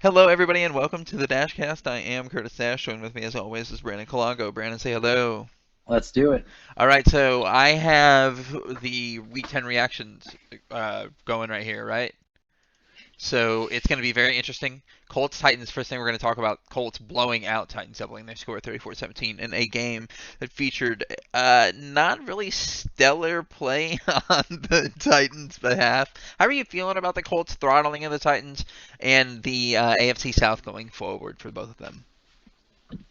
Hello, everybody, and welcome to the Dasch Cast. I am Curtis Dash. Joined with me, as always, is Brandon Colago. Brandon, say hello. Let's do it. All right, so I have the Week 10 reactions going right here, right? So it's going to be very interesting. Colts Titans. First thing we're going to talk about: Colts blowing out Titans, doubling their score 34-17 in a game that featured not really stellar play on the Titans' behalf. How are you feeling about the Colts throttling of the Titans and the AFC South going forward for both of them?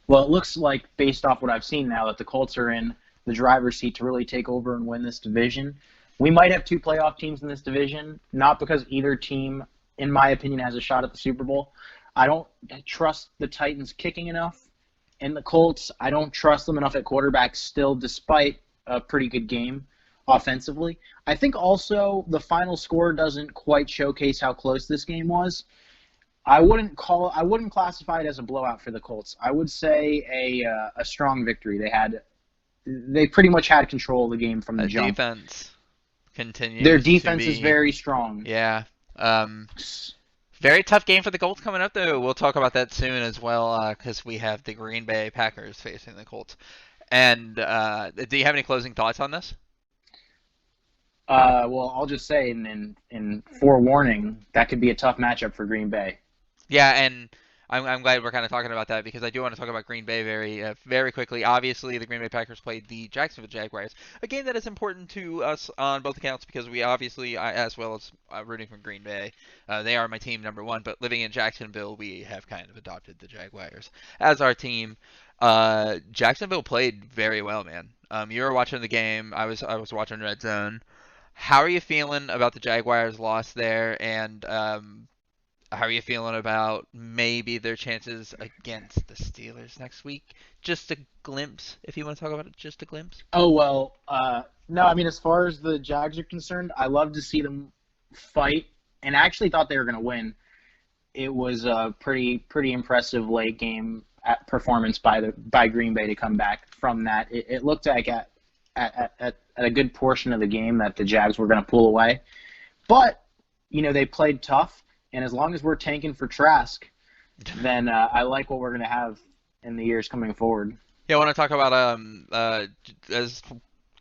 Well, it looks like, based off what I've seen now, that the Colts are in the driver's seat to really take over and win this division. We might have two playoff teams in this division, not because either team, in my opinion, has a shot at the Super Bowl. I don't trust the Titans kicking enough, and the Colts, I don't trust them enough at quarterback still, despite a pretty good game offensively. I think also the final score doesn't quite showcase how close this game was. I wouldn't classify it as a blowout for the Colts. I would say a strong victory. They pretty much had control of the game from the The jump. defense Their continues to defense is be, very strong. yeah. Um, Very tough game for the Colts coming up, though. We'll talk about that soon as well, because we have the Green Bay Packers facing the Colts. And do you have any closing thoughts on this? Well, I'll just say in forewarning, that could be a tough matchup for Green Bay. Yeah, and I'm glad we're kind of talking about that because I do want to talk about Green Bay very quickly. Obviously, the Green Bay Packers played the Jacksonville Jaguars, a game that is important to us on both accounts because we obviously, as well as rooting for Green Bay, they are my team number one. But living in Jacksonville, we have kind of adopted the Jaguars as our team. Jacksonville played very well, man. You were watching the game. I was watching Red Zone. How are you feeling about the Jaguars' loss there? And how are you feeling about maybe their chances against the Steelers next week? Just a glimpse, if you want to talk about it, just a glimpse. Oh well, no. I mean, as far as the Jags are concerned, I love to see them fight, and I actually thought they were going to win. It was a pretty impressive late game performance by Green Bay to come back from that. It looked like at a good portion of the game that the Jags were going to pull away, but they played tough, and as long as we're tanking for Trask, then I like what we're going to have in the years coming forward. Yeah, I want to talk about as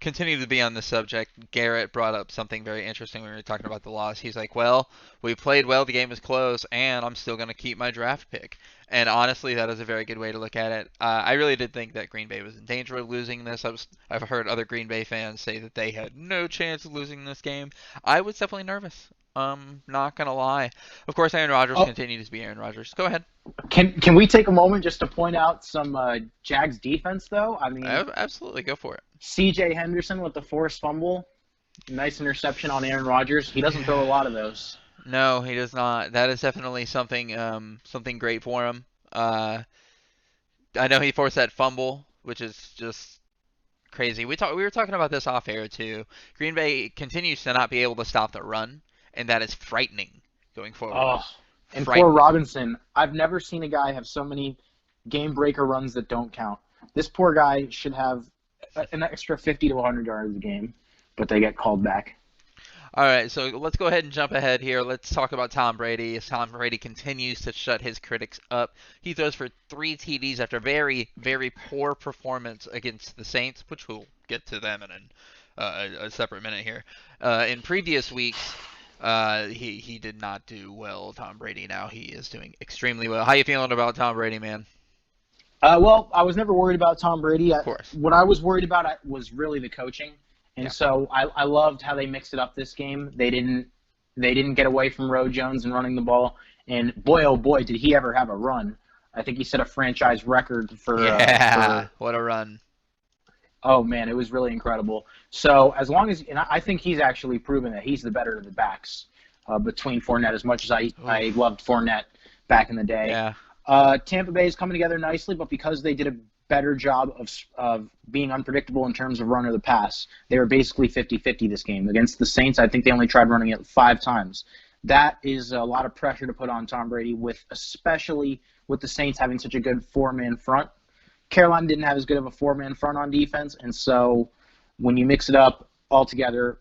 continue to be on this subject. Garrett brought up something very interesting when we were talking about the loss. He's like, "Well, we played well, the game was close, and I'm still going to keep my draft pick." And honestly, that is a very good way to look at it. I really did think that Green Bay was in danger of losing this. I've heard other Green Bay fans say that they had no chance of losing this game. I was definitely nervous. Not gonna lie. Of course, Aaron Rodgers Oh, continues to be Aaron Rodgers. Go ahead. can we take a moment just to point out some Jags defense though? I mean, Absolutely, go for it. C.J. Henderson with the forced fumble, nice interception on Aaron Rodgers. He doesn't throw a lot of those. No, he does not. That is definitely something great for him. I know he forced that fumble, which is just crazy. We were talking about this off air too. Green Bay continues to not be able to stop the run, and that is frightening going forward. Oh, and poor Frightening. Robinson. I've never seen a guy have so many game breaker runs that don't count. This poor guy should have an extra 50 to 100 yards a game, but they get called back. All right, so let's go ahead and jump ahead here. Let's talk about Tom Brady. As Tom Brady continues to shut his critics up, he throws for 3 TDs after very poor performance against the Saints, which we'll get to them in a separate minute here. In previous weeks, he did not do well. Tom Brady now he is doing extremely well. How you feeling about Tom Brady, man? Well, I was never worried about Tom Brady. Of course. What I was worried about was really the coaching, and Yeah. so I loved how they mixed it up this game. They didn't get away from Roe Jones and running the ball, and boy oh boy did he ever have a run. I think he set a franchise record Yeah. for What a run. oh man, it was really incredible. So as long as and I think he's actually proven that he's the better of the backs between Fournette. As much as I Oof. loved Fournette back in the day, Yeah. Tampa Bay is coming together nicely, but because they did a better job of being unpredictable in terms of run or the pass, they were basically 50-50 this game. Against the Saints, I think they only tried running it 5 times. That is a lot of pressure to put on Tom Brady, with especially with the Saints having such a good four-man front. Carolina didn't have as good of a four-man front on defense, and so when you mix it up all together,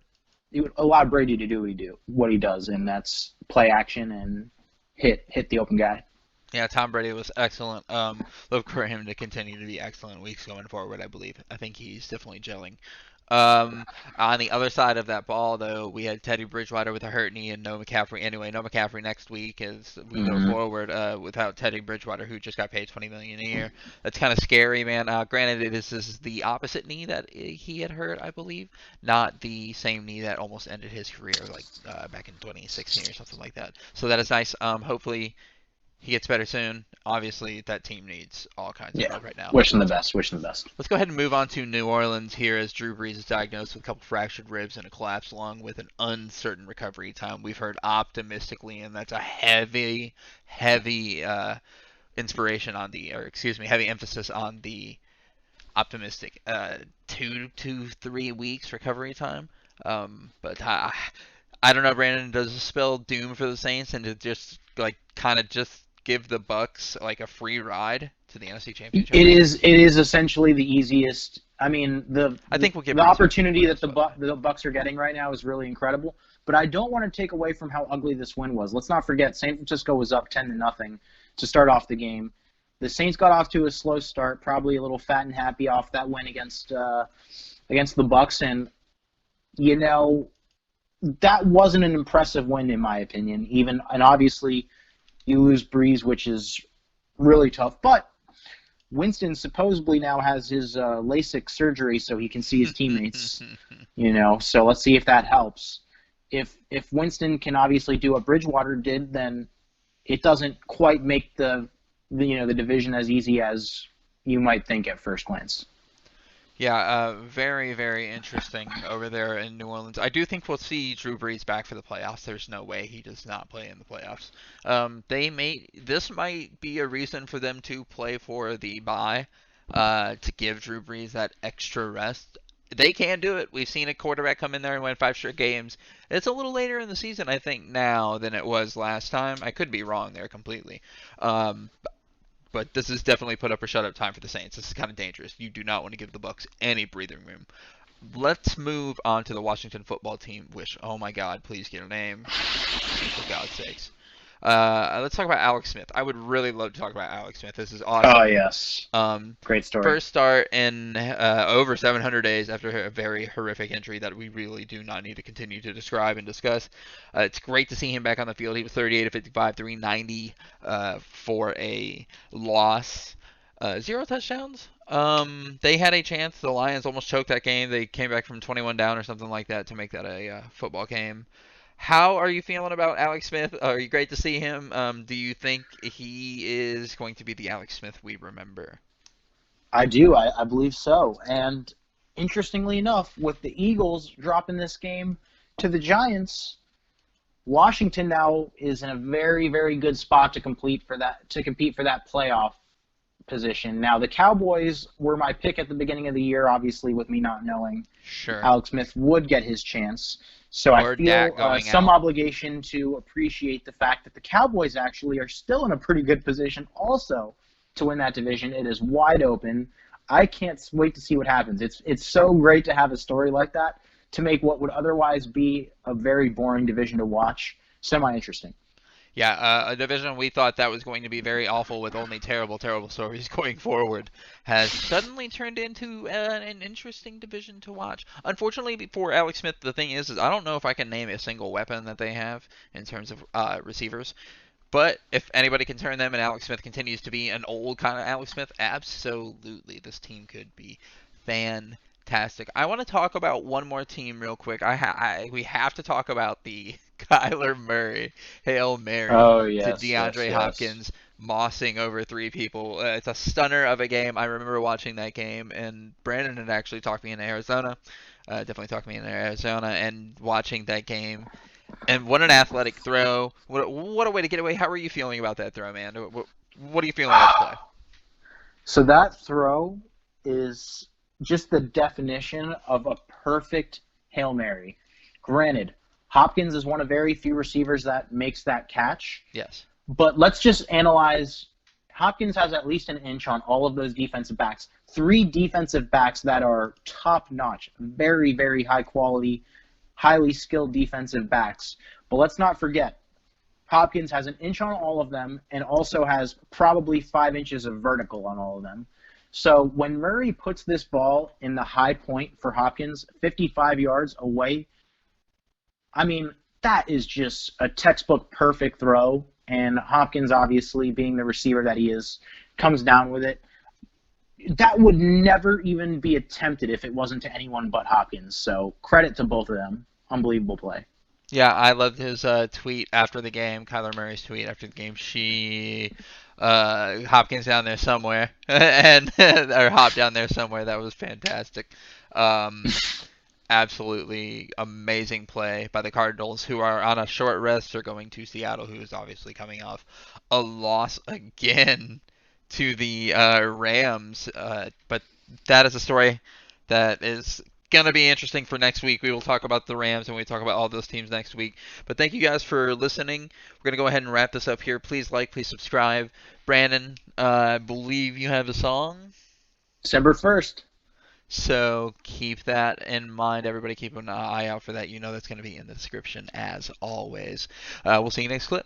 it allowed Brady to do what he does, and that's play action and hit the open guy. Yeah, Tom Brady was excellent. Look for him to continue to be excellent weeks going forward, I believe. I think he's definitely gelling. Um, on the other side of that ball, though, we had Teddy Bridgewater with a hurt knee and no McCaffrey. Anyway, no McCaffrey next week as we go Hmm. forward without Teddy Bridgewater, who just got paid $20 million a year. That's kind of scary, man. Granted, this is the opposite knee that he had hurt, I believe, not the same knee that almost ended his career, like back in 2016 or something like that. So that is nice. Hopefully he gets better soon. Obviously, that team needs all kinds of Yeah. help right now. Wish them the best. Wish them the best. Let's go ahead and move on to New Orleans here as Drew Brees is diagnosed with a couple fractured ribs and a collapse along with an uncertain recovery time. We've heard optimistically, and that's a heavy inspiration on the, or excuse me, heavy emphasis on the optimistic 2 to 3 weeks recovery time. But I don't know, Brandon. Does it spell doom for the Saints and to just like kind of just give the Bucks like a free ride to the NFC Championship? It is essentially the easiest. I mean, the I think we'll get the Brees back opportunity before that this, but the Bucks are getting right now is really incredible. But I don't want to take away from how ugly this win was. Let's not forget, San Francisco was up 10-0 to start off the game. The Saints got off to a slow start, probably a little fat and happy off that win against the Bucks, and you know that wasn't an impressive win in my opinion. And obviously you lose Breeze, which is really tough, but Winston supposedly now has his LASIK surgery so he can see his teammates, so let's see if that helps. If Winston can obviously do what Bridgewater did, then it doesn't quite make the division as easy as you might think at first glance. yeah, very, very interesting over there in New Orleans. I do think we'll see Drew Brees back for the playoffs. There's no way he does not play in the playoffs. This might be a reason for them to play for the bye, to give Drew Brees that extra rest. They can do it. We've seen a quarterback come in there and win 5 straight games. It's a little later in the season, I think, now than it was last time. I could be wrong there completely. Um, but this is definitely put up or shut up time for the Saints. This is kind of dangerous. You do not want to give the Bucks any breathing room. Let's move on to the Washington football team, which, oh my God, please get a name. For God's sakes. Let's talk about Alex Smith. I would really love to talk about Alex Smith. This is Oh awesome. yes, Um, great story. First start in over 700 days after a very horrific injury that we really do not need to continue to describe and discuss. It's great to see him back on the field. He was 38 of 55, 390 for a loss. 0 touchdowns. They had a chance. The Lions almost choked that game. They came back from 21 down or something like that to make that a football game. How are you feeling about Alex Smith? Are you great to see him? Do you think he is going to be the Alex Smith we remember? I do. I believe so. And interestingly enough, with the Eagles dropping this game to the Giants, Washington now is in a very, very good spot to compete for that playoff position. Now, the Cowboys were my pick at the beginning of the year, obviously, with me not knowing Sure. Alex Smith would get his chance. So I Or feel Dak going some out. obligation to appreciate the fact that the Cowboys actually are still in a pretty good position also to win that division. It is wide open. I can't wait to see what happens. It's so great to have a story like that to make what would otherwise be a very boring division to watch semi-interesting. Yeah, a division we thought that was going to be very awful with only terrible, terrible stories going forward has suddenly turned into an interesting division to watch. Unfortunately, for Alex Smith, the thing is I don't know if I can name a single weapon that they have in terms of receivers. But if anybody can turn them and Alex Smith continues to be an old kind of Alex Smith, absolutely this team could be fantastic. I want to talk about one more team real quick. We have to talk about the Kyler Murray Hail Mary Oh to yes, yes, DeAndre yes. Hopkins mossing over 3 people. It's a stunner of a game. I remember watching that game, and Brandon had actually talked me into Arizona. Definitely talked me into Arizona, and watching that game. And what an athletic throw! What a way to get away! How are you feeling about that throw, man? What are you feeling about the play? So that throw is just the definition of a perfect Hail Mary. Granted, Hopkins is one of very few receivers that makes that catch, Yes. but let's just analyze. Hopkins has at least an inch on all of those defensive backs. Three defensive backs that are top notch, very, very high quality, highly skilled defensive backs. But let's not forget, Hopkins has an inch on all of them and also has probably 5 inches of vertical on all of them. So when Murray puts this ball in the high point for Hopkins, 55 yards away, I mean, that is just a textbook perfect throw. And Hopkins, obviously, being the receiver that he is, comes down with it. That would never even be attempted if it wasn't to anyone but Hopkins. So credit to both of them. Unbelievable play. Yeah, I loved his tweet after the game, Kyler Murray's tweet after the game. Hopkins down there somewhere, and or Hop down there somewhere. That was fantastic. Um, Absolutely amazing play by the Cardinals, who are on a short rest. They're going to Seattle, who is obviously coming off a loss again to the Rams. But that is a story that is going to be interesting for next week. We will talk about the Rams and we talk about all those teams next week. But thank you guys for listening. We're going to go ahead and wrap this up here. Please like, please subscribe. Brandon, I believe you have a song. December 1st. So keep that in mind. Everybody keep an eye out for that. You know that's going to be in the description as always. We'll see you next clip.